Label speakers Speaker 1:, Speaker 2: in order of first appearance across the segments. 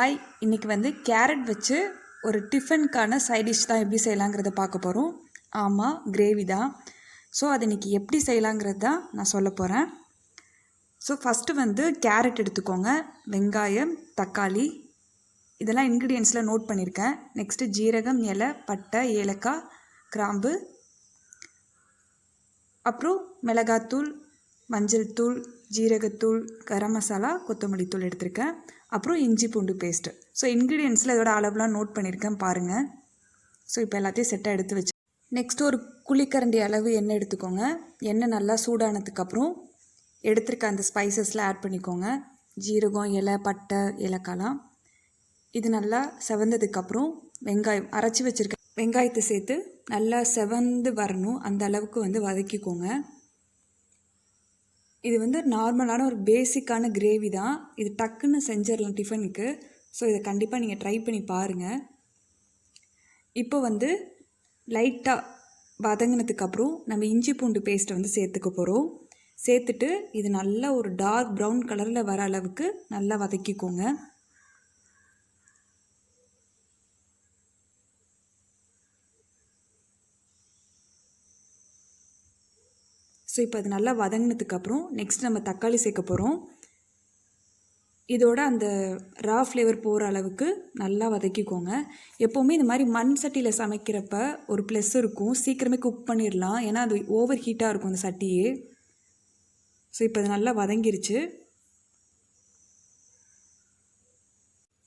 Speaker 1: Hi, இன்றைக்கி வந்து carrot வச்சு ஒரு டிஃபனுக்கான சைட் டிஷ் தான் எப்படி செய்யலாங்கிறத பார்க்க போகிறோம். ஆமாம், கிரேவி தான். ஸோ அது இன்றைக்கி எப்படி செய்யலாங்கிறது தான் நான் சொல்ல போகிறேன். ஸோ ஃபஸ்ட்டு வந்து கேரட் எடுத்துக்கோங்க, வெங்காயம், தக்காளி, இதெல்லாம் இன்க்ரீடியன்ஸில் நோட் பண்ணியிருக்கேன். நெக்ஸ்ட்டு ஜீரகம், இலை, பட்டை, ஏலக்காய், கிராம்பு, அப்புறம் மிளகாத்தூள், மஞ்சள் தூள், ஜீரகத்தூள், கரம் மசாலா, கொத்தமல்லி தூள் எடுத்திருக்கேன். அப்புறம் இஞ்சி பூண்டு பேஸ்ட்டு. ஸோ இன்க்ரீடியன்ஸில் இதோட அளவுலாம் நோட் பண்ணியிருக்கேன் பாருங்கள். ஸோ இப்போ எல்லாத்தையும் செட்டாக எடுத்து வச்சு நெக்ஸ்ட்டு ஒரு குழிக்கரண்டி அளவு எண்ணெய் எடுத்துக்கோங்க. எண்ணெய் நல்லா சூடானதுக்கப்புறம் எடுத்துருக்க அந்த ஸ்பைசஸ்லாம் ஆட் பண்ணிக்கோங்க. ஜீரகம், இலை, பட்டை, ஏலக்காய்லாம். இது நல்லா செவந்ததுக்கப்புறம் வெங்காயம் அரைச்சி வச்சுருக்க வெங்காயத்தை சேர்த்து நல்லா செவந்து வரணும். அந்த அளவுக்கு வந்து வதக்கிக்கோங்க. இது வந்து நார்மலான ஒரு பேசிக்கான கிரேவி தான். இது டக்குன்னு செஞ்சிடலாம் டிஃபனுக்கு. ஸோ இதை கண்டிப்பாக நீங்கள் ட்ரை பண்ணி பாருங்கள். இப்போ வந்து லைட்டாக வதங்கினதுக்கப்புறம் நம்ம இஞ்சி பூண்டு பேஸ்ட்டை வந்து சேர்த்துக்க போகிறோம். சேர்த்துட்டு இது நல்லா ஒரு டார்க் ப்ரௌன் கலரில் வர அளவுக்கு நல்லா வதக்கிக்கோங்க. ஸோ இப்போ அது நல்லா வதங்கினதுக்கப்புறம் நெக்ஸ்ட் நம்ம தக்காளி சேர்க்க போகிறோம். இதோட அந்த ரா ஃப்ளேவர் போகிற அளவுக்கு நல்லா வதக்கிக்கோங்க. எப்போவுமே இந்த மாதிரி மண் சட்டியில் சமைக்கிறப்ப ஒரு ப்ளஸ் இருக்கும், சீக்கிரமே குக் பண்ணிடலாம். ஏன்னா அது ஓவர் ஹீட்டாக இருக்கும் அந்த சட்டியே. ஸோ இப்போ அது நல்லா வதங்கிருச்சு.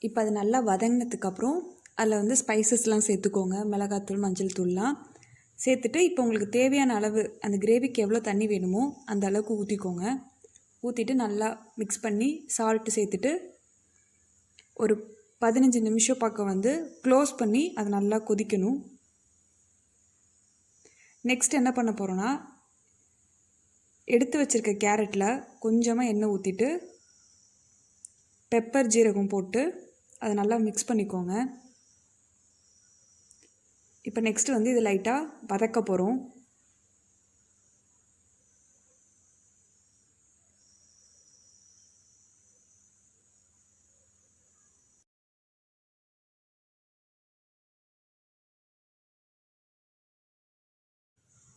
Speaker 1: இப்போ அது நல்லா வதங்கினதுக்கப்புறம் அதில் வந்து ஸ்பைசஸ்லாம் சேர்த்துக்கோங்க. மிளகாத்தூள், மஞ்சள் தூள்லாம் சேர்த்துட்டு இப்போ உங்களுக்கு தேவையான அளவு அந்த கிரேவிக்கு எவ்வளோ தண்ணி வேணுமோ அந்த அளவுக்கு ஊற்றிக்கோங்க. ஊற்றிட்டு நல்லா மிக்ஸ் பண்ணி சால்ட்டு சேர்த்துட்டு ஒரு 15 நிமிஷம் பக்கம் வந்து க்ளோஸ் பண்ணி அது நல்லா கொதிக்கணும். நெக்ஸ்ட் என்ன பண்ண போகிறோன்னா, எடுத்து வச்சுருக்க கேரட்டில் கொஞ்சமாக எண்ணெய் ஊற்றிட்டு பெப்பர், ஜீரகம் போட்டு அதை நல்லா மிக்ஸ் பண்ணிக்கோங்க. இப்போ நெக்ஸ்ட்டு வந்து இது லைட்டாக வதக்க போகிறோம்.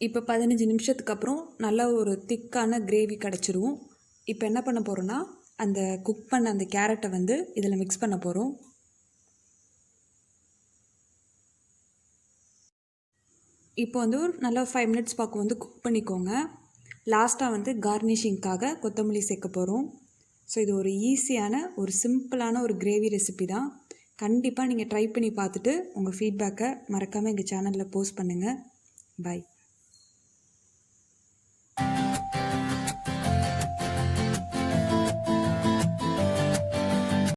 Speaker 1: இப்போ 15 நிமிஷத்துக்கு அப்புறம் நல்லா ஒரு திக்கான கிரேவி கிடச்சிரும். இப்போ என்ன பண்ண போகிறோன்னா, அந்த குக் பண்ண அந்த கேரட்டை வந்து இதில் மிக்ஸ் பண்ண போகிறோம். இப்போ வந்து ஒரு நல்லா 5 மினிட்ஸ் பக்கம் வந்து குக் பண்ணிக்கோங்க. லாஸ்ட்டாக வந்து கார்னிஷிங்காக கொத்தமல்லி சேர்க்க போகிறோம். ஸோ இது ஒரு ஈஸியான ஒரு சிம்பிளான ஒரு கிரேவி ரெசிபி தான். கண்டிப்பாக நீங்கள் ட்ரை பண்ணி பார்த்துட்டு உங்கள் ஃபீட்பேக்கை மறக்காமல் எங்கள் சேனலில் போஸ்ட் பண்ணுங்கள். பை.